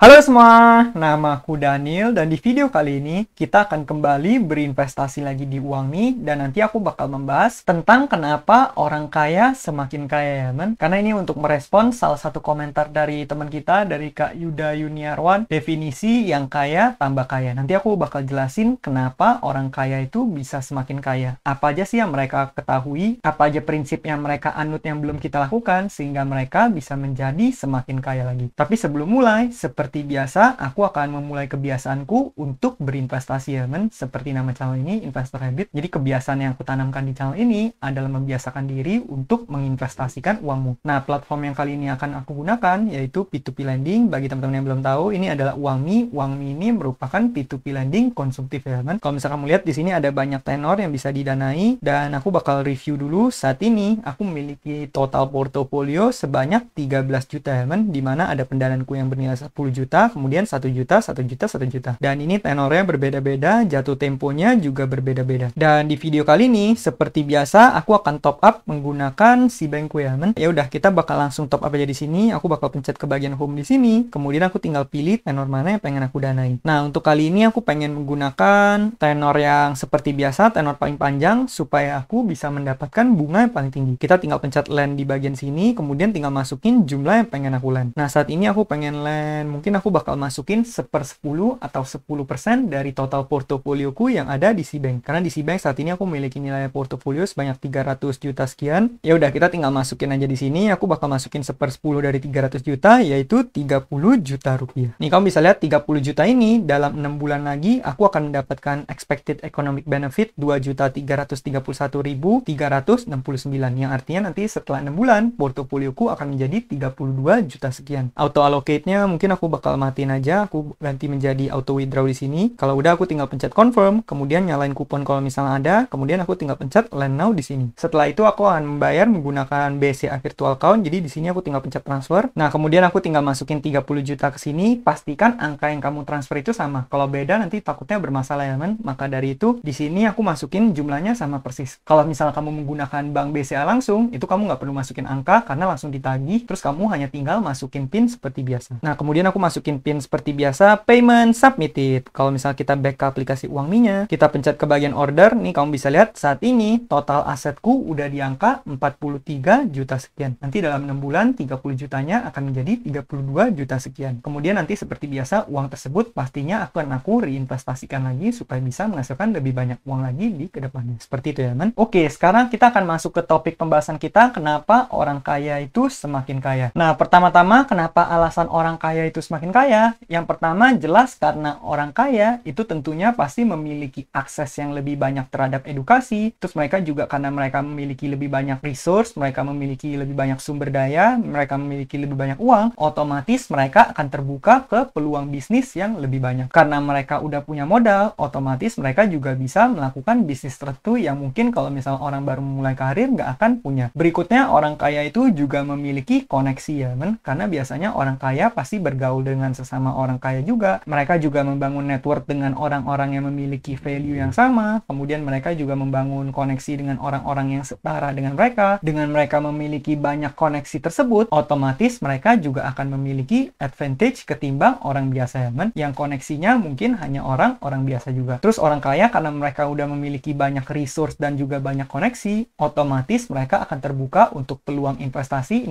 Halo semua, nama aku Daniel dan di video kali ini kita akan kembali berinvestasi lagi di Uangme dan nanti aku bakal membahas tentang kenapa orang kaya semakin kaya ya men. Karena ini untuk merespon salah satu komentar dari teman kita dari Kak Yuda Yuniarwan, definisi yang kaya tambah kaya. Nanti aku bakal jelasin kenapa orang kaya itu bisa semakin kaya. Apa aja sih yang mereka ketahui, apa aja prinsip yang mereka anut yang belum kita lakukan sehingga mereka bisa menjadi semakin kaya lagi. Tapi sebelum mulai, seperti biasa, aku akan memulai kebiasaanku untuk berinvestasi ya men. Seperti nama channel ini, Investor Habit. Jadi kebiasaan yang aku tanamkan di channel ini adalah membiasakan diri untuk menginvestasikan uangmu. Nah, platform yang kali ini akan aku gunakan yaitu P2P Lending. Bagi teman-teman yang belum tahu, ini adalah Uangme. Uangme ini merupakan P2P Lending konsumtif ya men. Kalau misalkan kamu lihat di sini ada banyak tenor yang bisa didanai dan aku bakal review dulu. Saat ini aku memiliki total portofolio sebanyak 13 juta ya men, dimana ada pendanaanku yang bernilai 10 juta, kemudian 1 juta, 1 juta, 1 juta. Dan ini tenornya berbeda-beda, jatuh temponya juga berbeda-beda. Dan di video kali ini, seperti biasa, aku akan top up menggunakan Cbankku ya men. Ya udah, kita bakal langsung top up aja di sini. Aku bakal pencet ke bagian home di sini, kemudian aku tinggal pilih tenor mana yang pengen aku danai. Nah, untuk kali ini aku pengen menggunakan tenor yang seperti biasa, tenor paling panjang, supaya aku bisa mendapatkan bunga yang paling tinggi. Kita tinggal pencet lend di bagian sini, kemudian tinggal masukin jumlah yang pengen aku lend. Nah, saat ini aku pengen lend, mungkin aku bakal masukin 1/10 atau 10% dari total portofolioku yang ada di Cbank. Karena di Cbank saat ini aku memiliki nilai portofolio sebanyak 300 juta sekian. Ya udah, kita tinggal masukin aja di sini. Aku bakal masukin 1/10 dari 300 juta, yaitu 30 juta rupiah. Nih, kamu bisa lihat 30 juta ini dalam 6 bulan lagi aku akan mendapatkan expected economic benefit 2.331.369, yang artinya nanti setelah 6 bulan portofolioku akan menjadi 32 juta sekian. Auto allocate-nya mungkin aku bakal matiin aja, aku ganti menjadi auto withdraw di sini. Kalau udah aku tinggal pencet confirm, kemudian nyalain kupon kalau misalnya ada, kemudian aku tinggal pencet lend now di sini. Setelah itu aku akan membayar menggunakan BCA virtual account. Jadi di sini aku tinggal pencet transfer. Nah, kemudian aku tinggal masukin 30 juta ke sini. Pastikan angka yang kamu transfer itu sama. Kalau beda nanti takutnya bermasalah ya men. Maka dari itu di sini aku masukin jumlahnya sama persis. Kalau misalnya kamu menggunakan bank BCA langsung, itu kamu nggak perlu masukin angka karena langsung ditagih. Terus kamu hanya tinggal masukin PIN seperti biasa. Nah, kemudian aku masukin PIN seperti biasa, payment submitted. Kalau misalnya kita back ke aplikasi Uangme-nya, kita pencet ke bagian order, nih kamu bisa lihat saat ini total asetku udah di angka 43 juta sekian. Nanti dalam 6 bulan 30 jutanya akan menjadi 32 juta sekian. Kemudian nanti seperti biasa uang tersebut pastinya akan aku reinvestasikan lagi supaya bisa menghasilkan lebih banyak uang lagi di kedepannya. Seperti itu ya men. Oke, sekarang kita akan masuk ke topik pembahasan kita, kenapa orang kaya itu semakin kaya. Nah, pertama-tama kenapa alasan orang kaya itu semakin kaya? Yang pertama jelas karena orang kaya itu tentunya pasti memiliki akses yang lebih banyak terhadap edukasi. Terus mereka juga karena mereka memiliki lebih banyak resource, mereka memiliki lebih banyak sumber daya, mereka memiliki lebih banyak uang, otomatis mereka akan terbuka ke peluang bisnis yang lebih banyak. Karena mereka udah punya modal, otomatis mereka juga bisa melakukan bisnis tertentu yang mungkin kalau misalnya orang baru memulai karir nggak akan punya. Berikutnya, orang kaya itu juga memiliki koneksi ya men. Karena biasanya orang kaya pasti bergaul dengan sesama orang kaya juga. Mereka juga membangun network dengan orang-orang yang memiliki value yang sama. Kemudian mereka juga membangun koneksi dengan orang-orang yang setara dengan mereka. Dengan mereka memiliki banyak koneksi tersebut, otomatis mereka juga akan memiliki advantage ketimbang orang biasa ya men. Yang koneksinya mungkin hanya orang-orang biasa juga. Terus orang kaya karena mereka udah memiliki banyak resource dan juga banyak koneksi, otomatis mereka akan terbuka untuk peluang investasi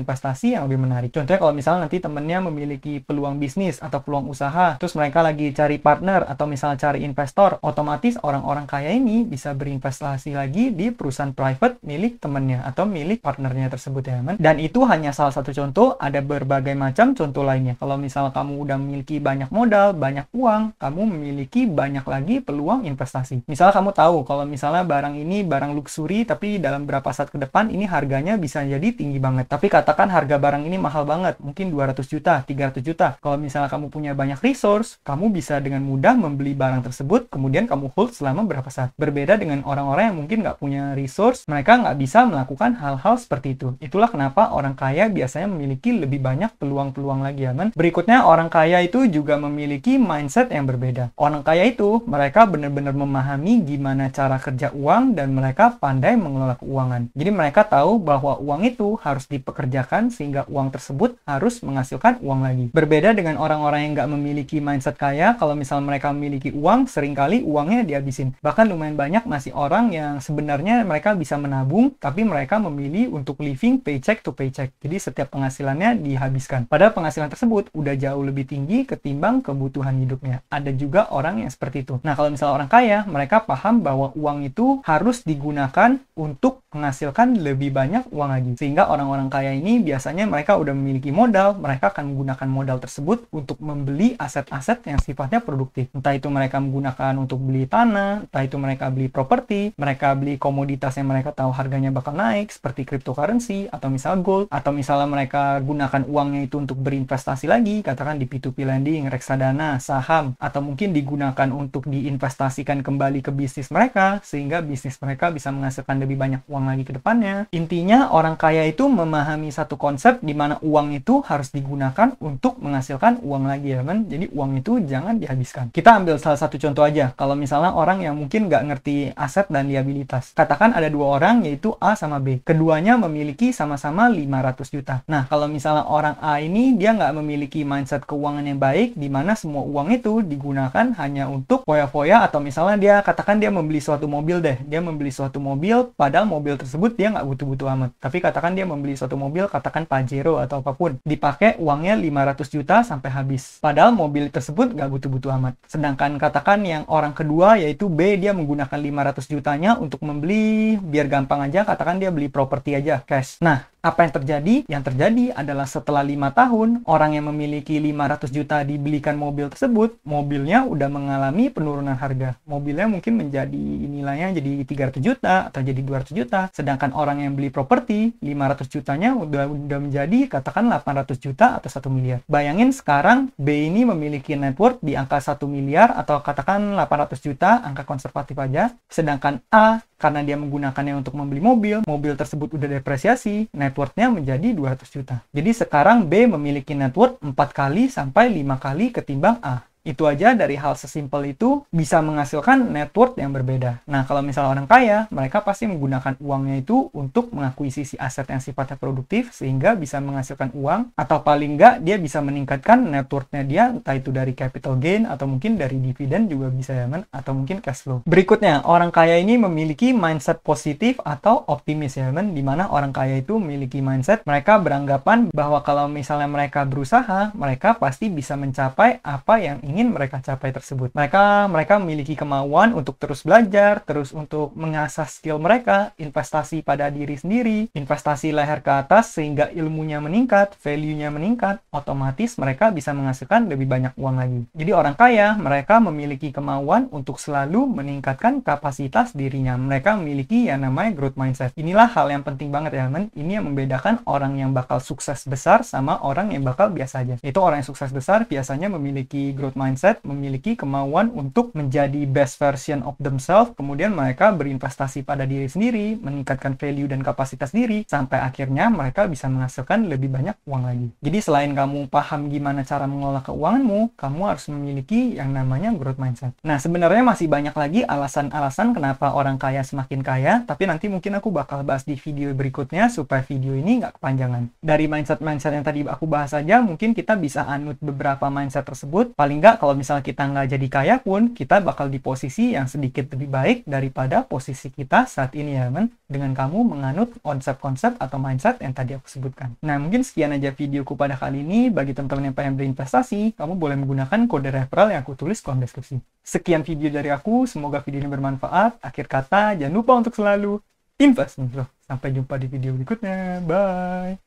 yang lebih menarik. Contohnya kalau misalnya nanti temennya memiliki peluang bisnis atau peluang usaha, terus mereka lagi cari partner atau misalnya cari investor, otomatis orang-orang kaya ini bisa berinvestasi lagi di perusahaan private milik temennya atau milik partnernya tersebut ya men. Dan itu hanya salah satu contoh, ada berbagai macam contoh lainnya. Kalau misalnya kamu udah memiliki banyak modal, banyak uang, kamu memiliki banyak lagi peluang investasi. Misalnya kamu tahu kalau misalnya barang ini barang luxury tapi dalam beberapa saat ke depan ini harganya bisa jadi tinggi banget. Tapi katakan harga barang ini mahal banget, mungkin 200 juta, 300 juta. Kalau misalnya kamu punya banyak resource, kamu bisa dengan mudah membeli barang tersebut, kemudian kamu hold selama berapa saat. Berbeda dengan orang-orang yang mungkin nggak punya resource, mereka nggak bisa melakukan hal-hal seperti itu. Itulah kenapa orang kaya biasanya memiliki lebih banyak peluang-peluang lagi ya men. Berikutnya, orang kaya itu juga memiliki mindset yang berbeda. Orang kaya itu, mereka benar-benar memahami gimana cara kerja uang dan mereka pandai mengelola keuangan. Jadi mereka tahu bahwa uang itu harus dipekerjakan sehingga uang tersebut harus menghasilkan uang lagi. Berbeda dengan orang-orang yang nggak memiliki mindset kaya, kalau misal mereka memiliki uang, seringkali uangnya dihabisin. Bahkan lumayan banyak masih orang yang sebenarnya mereka bisa menabung, tapi mereka memilih untuk living paycheck to paycheck. Jadi setiap penghasilannya dihabiskan. Padahal penghasilan tersebut udah jauh lebih tinggi ketimbang kebutuhan hidupnya. Ada juga orang yang seperti itu. Nah, kalau misalnya orang kaya, mereka paham bahwa uang itu harus digunakan untuk menghasilkan lebih banyak uang lagi. Sehingga orang-orang kaya ini biasanya mereka udah memiliki modal, mereka akan menggunakan modal tersebut untuk membeli aset-aset yang sifatnya produktif. Entah itu mereka menggunakan untuk beli tanah, entah itu mereka beli properti, mereka beli komoditas yang mereka tahu harganya bakal naik, seperti cryptocurrency, atau misal gold, atau misalnya mereka gunakan uangnya itu untuk berinvestasi lagi, katakan di P2P lending, reksadana, saham, atau mungkin digunakan untuk diinvestasikan kembali ke bisnis mereka, sehingga bisnis mereka bisa menghasilkan lebih banyak uang lagi ke depannya. Intinya, orang kaya itu memahami satu konsep di mana uang itu harus digunakan untuk menghasilkan uang lagi, ya kan? Jadi uang itu jangan dihabiskan. Kita ambil salah satu contoh aja. Kalau misalnya orang yang mungkin nggak ngerti aset dan liabilitas. Katakan ada dua orang, yaitu A sama B. Keduanya memiliki sama-sama 500 juta. Nah, kalau misalnya orang A ini, dia nggak memiliki mindset keuangan yang baik, di mana semua uang itu digunakan hanya untuk foya-foya, atau misalnya dia katakan dia membeli suatu mobil deh. Dia membeli suatu mobil, padahal mobil tersebut dia nggak butuh-butuh amat. Tapi katakan dia membeli suatu mobil, katakan Pajero atau apapun. Dipakai uangnya 500 juta sampai habis. Padahal mobil tersebut nggak butuh-butuh amat. Sedangkan katakan yang orang kedua, yaitu B, dia menggunakan 500 jutanya untuk membeli, biar gampang aja, katakan dia beli properti aja, cash. Nah, apa yang terjadi? Yang terjadi adalah setelah 5 tahun, orang yang memiliki 500 juta dibelikan mobil tersebut, mobilnya udah mengalami penurunan harga. Mobilnya mungkin menjadi nilainya jadi 300 juta atau jadi 200 juta. Sedangkan orang yang beli properti, 500 jutanya udah menjadi katakan 800 juta atau 1 miliar. Bayangin sekarang B ini memiliki net worth di angka 1 miliar atau katakan 800 juta, angka konservatif aja. Sedangkan A, karena dia menggunakannya untuk membeli mobil, mobil tersebut udah depresiasi, net worth-nya menjadi 200 juta. Jadi sekarang B memiliki net worth 4 kali sampai 5 kali ketimbang A. Itu aja dari hal sesimpel itu bisa menghasilkan net worth yang berbeda. Nah, kalau misalnya orang kaya, mereka pasti menggunakan uangnya itu untuk mengakuisisi aset yang sifatnya produktif sehingga bisa menghasilkan uang, atau paling nggak dia bisa meningkatkan net worth-nya dia, entah itu dari capital gain atau mungkin dari dividen juga bisa ya kan, atau mungkin cash flow. Berikutnya, orang kaya ini memiliki mindset positif atau optimis ya kan, dimana orang kaya itu memiliki mindset mereka beranggapan bahwa kalau misalnya mereka berusaha, mereka pasti bisa mencapai apa yang ingin mereka capai tersebut. Mereka memiliki kemauan untuk terus belajar, terus untuk mengasah skill mereka, investasi pada diri sendiri, investasi leher ke atas sehingga ilmunya meningkat, value-nya meningkat, otomatis mereka bisa menghasilkan lebih banyak uang lagi. Jadi orang kaya, mereka memiliki kemauan untuk selalu meningkatkan kapasitas dirinya. Mereka memiliki yang namanya growth mindset. Inilah hal yang penting banget ya, teman. Ini yang membedakan orang yang bakal sukses besar sama orang yang bakal biasa aja. Itu orang yang sukses besar biasanya memiliki growth mindset, memiliki kemauan untuk menjadi best version of themselves, kemudian mereka berinvestasi pada diri sendiri, meningkatkan value dan kapasitas diri, sampai akhirnya mereka bisa menghasilkan lebih banyak uang lagi. Jadi selain kamu paham gimana cara mengelola keuanganmu, kamu harus memiliki yang namanya growth mindset. Nah, sebenarnya masih banyak lagi alasan-alasan kenapa orang kaya semakin kaya, tapi nanti mungkin aku bakal bahas di video berikutnya supaya video ini nggak kepanjangan. Dari mindset-mindset yang tadi aku bahas aja, mungkin kita bisa anut beberapa mindset tersebut. Paling nggak kalau misalnya kita nggak jadi kaya pun, kita bakal di posisi yang sedikit lebih baik daripada posisi kita saat ini ya kan, dengan kamu menganut konsep-konsep atau mindset yang tadi aku sebutkan. Nah, mungkin sekian aja videoku pada kali ini. Bagi teman-teman yang pengen berinvestasi, kamu boleh menggunakan kode referral yang aku tulis di kolom deskripsi. Sekian video dari aku, semoga video ini bermanfaat. Akhir kata, jangan lupa untuk selalu invest. Sampai jumpa di video berikutnya. Bye!